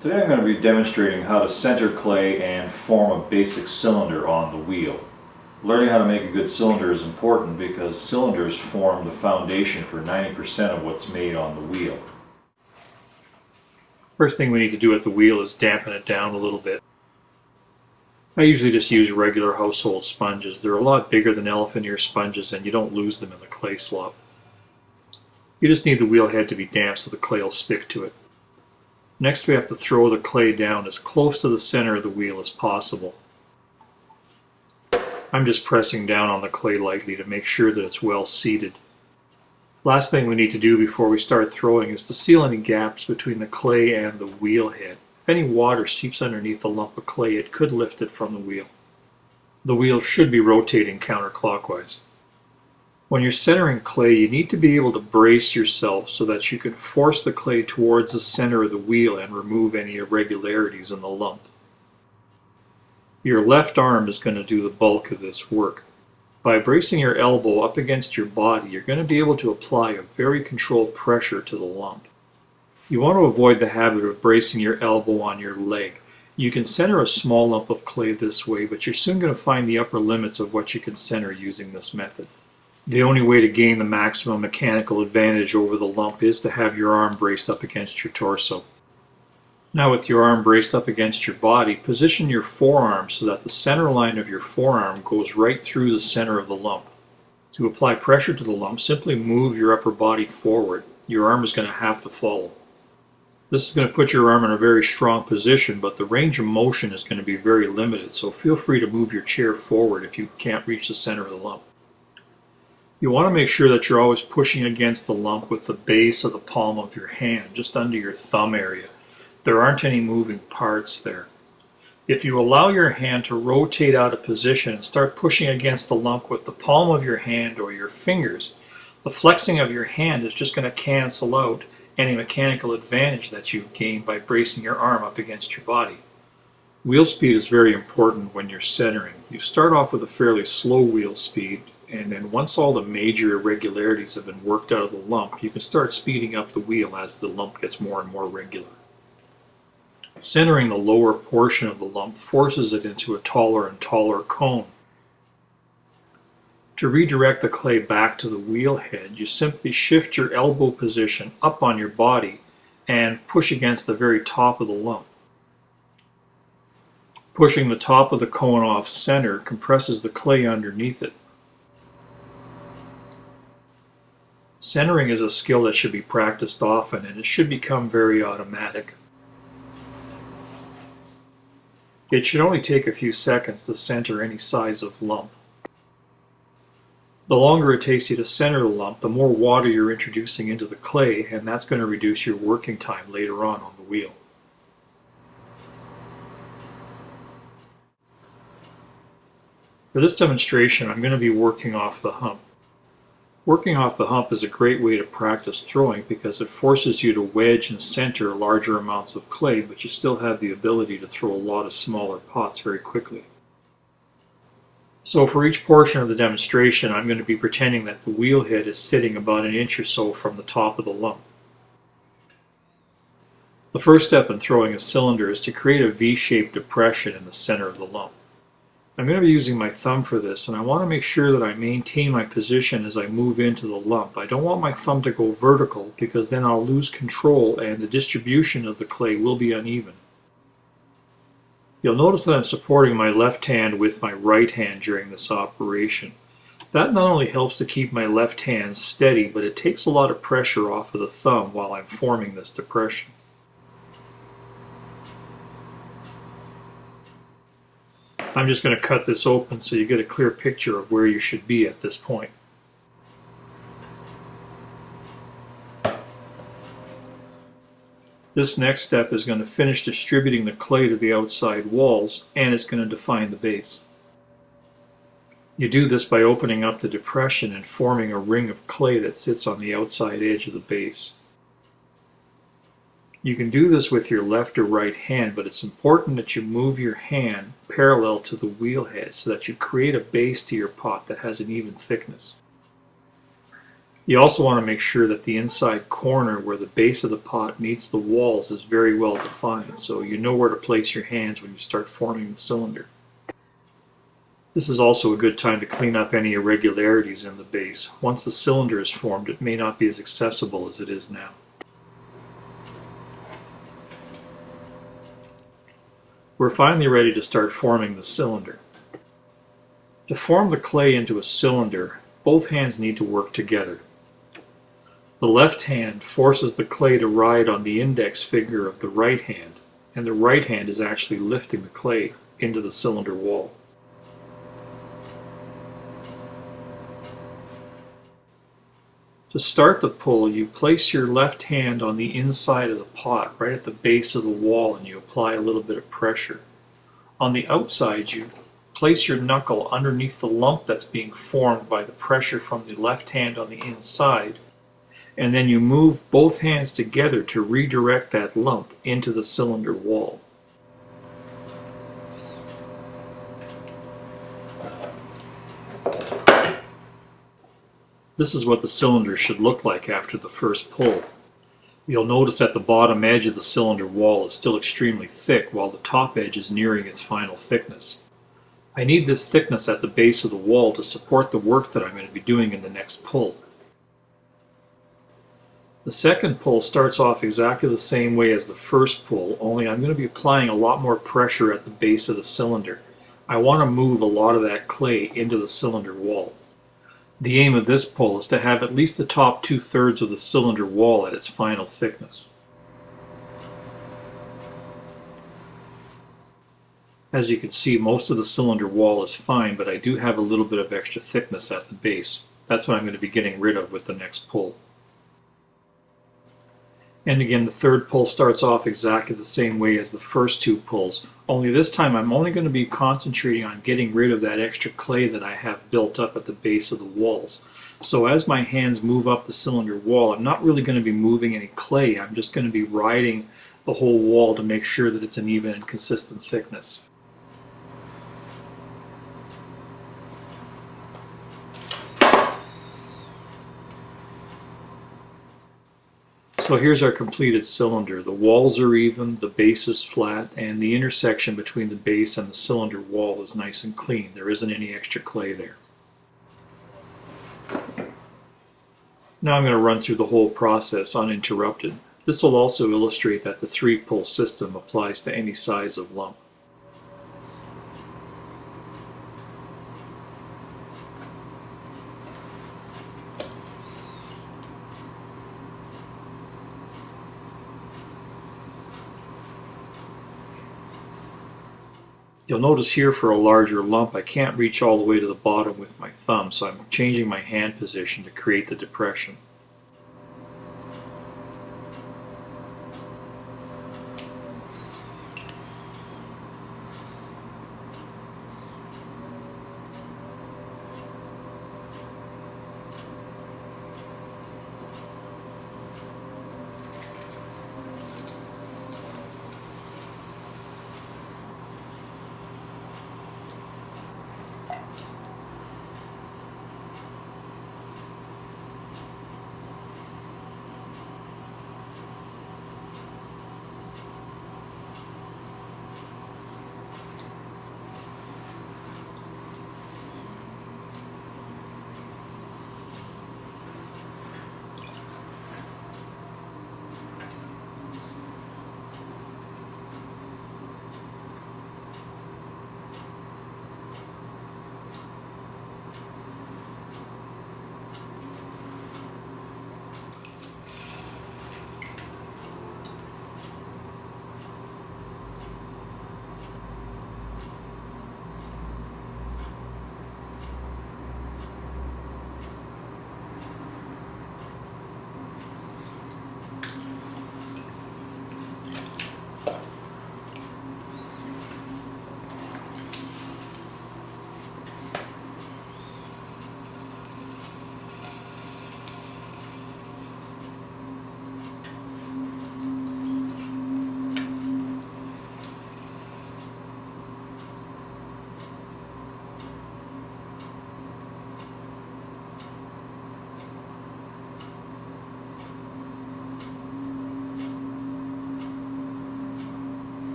Today I'm going to be demonstrating how to center clay and form a basic cylinder on the wheel. Learning how to make a good cylinder is important because cylinders form the foundation for 90% of what's made on the wheel. First thing we need to do at the wheel is dampen it down a little bit. I usually just use regular household sponges. They're a lot bigger than elephant ear sponges and you don't lose them in the clay slop. You just need the wheel head to be damp so the clay will stick to it. Next we have to throw the clay down as close to the center of the wheel as possible. I'm just pressing down on the clay lightly to make sure that it's well seated. Last thing we need to do before we start throwing is to seal any gaps between the clay and the wheel head. If any water seeps underneath the lump of clay, it could lift it from the wheel. The wheel should be rotating counterclockwise. When you're centering clay, you need to be able to brace yourself so that you can force the clay towards the center of the wheel and remove any irregularities in the lump. Your left arm is going to do the bulk of this work. By bracing your elbow up against your body, you're going to be able to apply a very controlled pressure to the lump. You want to avoid the habit of bracing your elbow on your leg. You can center a small lump of clay this way, but you're soon going to find the upper limits of what you can center using this method. The only way to gain the maximum mechanical advantage over the lump is to have your arm braced up against your torso. Now with your arm braced up against your body, position your forearm so that the center line of your forearm goes right through the center of the lump. To apply pressure to the lump, simply move your upper body forward. Your arm is going to have to follow. This is going to put your arm in a very strong position, but the range of motion is going to be very limited, so feel free to move your chair forward if you can't reach the center of the lump. You want to make sure that you're always pushing against the lump with the base of the palm of your hand, just under your thumb area. There aren't any moving parts there. If you allow your hand to rotate out of position and start pushing against the lump with the palm of your hand or your fingers, the flexing of your hand is just going to cancel out any mechanical advantage that you've gained by bracing your arm up against your body. Wheel speed is very important when you're centering. You start off with a fairly slow wheel speed, and then once all the major irregularities have been worked out of the lump, you can start speeding up the wheel as the lump gets more and more regular. Centering the lower portion of the lump forces it into a taller and taller cone. To redirect the clay back to the wheel head, you simply shift your elbow position up on your body and push against the very top of the lump. Pushing the top of the cone off center compresses the clay underneath it. Centering is a skill that should be practiced often, and it should become very automatic. It should only take a few seconds to center any size of lump. The longer it takes you to center the lump, the more water you're introducing into the clay, and that's going to reduce your working time later on the wheel. For this demonstration, I'm going to be working off the hump. Working off the hump is a great way to practice throwing because it forces you to wedge and center larger amounts of clay, but you still have the ability to throw a lot of smaller pots very quickly. So for each portion of the demonstration, I'm going to be pretending that the wheel head is sitting about an inch or so from the top of the lump. The first step in throwing a cylinder is to create a V-shaped depression in the center of the lump. I'm going to be using my thumb for this, and I want to make sure that I maintain my position as I move into the lump. I don't want my thumb to go vertical because then I'll lose control and the distribution of the clay will be uneven. You'll notice that I'm supporting my left hand with my right hand during this operation. That not only helps to keep my left hand steady, but it takes a lot of pressure off of the thumb while I'm forming this depression. I'm just going to cut this open so you get a clear picture of where you should be at this point. This next step is going to finish distributing the clay to the outside walls, and it's going to define the base. You do this by opening up the depression and forming a ring of clay that sits on the outside edge of the base. You can do this with your left or right hand, but it's important that you move your hand parallel to the wheel head so that you create a base to your pot that has an even thickness. You also want to make sure that the inside corner where the base of the pot meets the walls is very well defined, so you know where to place your hands when you start forming the cylinder. This is also a good time to clean up any irregularities in the base. Once the cylinder is formed, it may not be as accessible as it is now. We're finally ready to start forming the cylinder. To form the clay into a cylinder, both hands need to work together. The left hand forces the clay to ride on the index finger of the right hand, and the right hand is actually lifting the clay into the cylinder wall. To start the pull, you place your left hand on the inside of the pot, right at the base of the wall, and you apply a little bit of pressure. On the outside, you place your knuckle underneath the lump that's being formed by the pressure from the left hand on the inside, and then you move both hands together to redirect that lump into the cylinder wall. This is what the cylinder should look like after the first pull. You'll notice that the bottom edge of the cylinder wall is still extremely thick, while the top edge is nearing its final thickness. I need this thickness at the base of the wall to support the work that I'm going to be doing in the next pull. The second pull starts off exactly the same way as the first pull, only I'm going to be applying a lot more pressure at the base of the cylinder. I want to move a lot of that clay into the cylinder wall. The aim of this pull is to have at least the top 2/3 of the cylinder wall at its final thickness. As you can see, most of the cylinder wall is fine, but I do have a little bit of extra thickness at the base. That's what I'm going to be getting rid of with the next pull. And again, the third pull starts off exactly the same way as the first two pulls, only this time I'm only going to be concentrating on getting rid of that extra clay that I have built up at the base of the walls. So as my hands move up the cylinder wall, I'm not really going to be moving any clay, I'm just going to be riding the whole wall to make sure that it's an even and consistent thickness. So here's our completed cylinder. The walls are even, the base is flat, and the intersection between the base and the cylinder wall is nice and clean. There isn't any extra clay there. Now I'm going to run through the whole process uninterrupted. This will also illustrate that the 3-pull system applies to any size of lump. You'll notice here for a larger lump I can't reach all the way to the bottom with my thumb, so I'm changing my hand position to create the depression.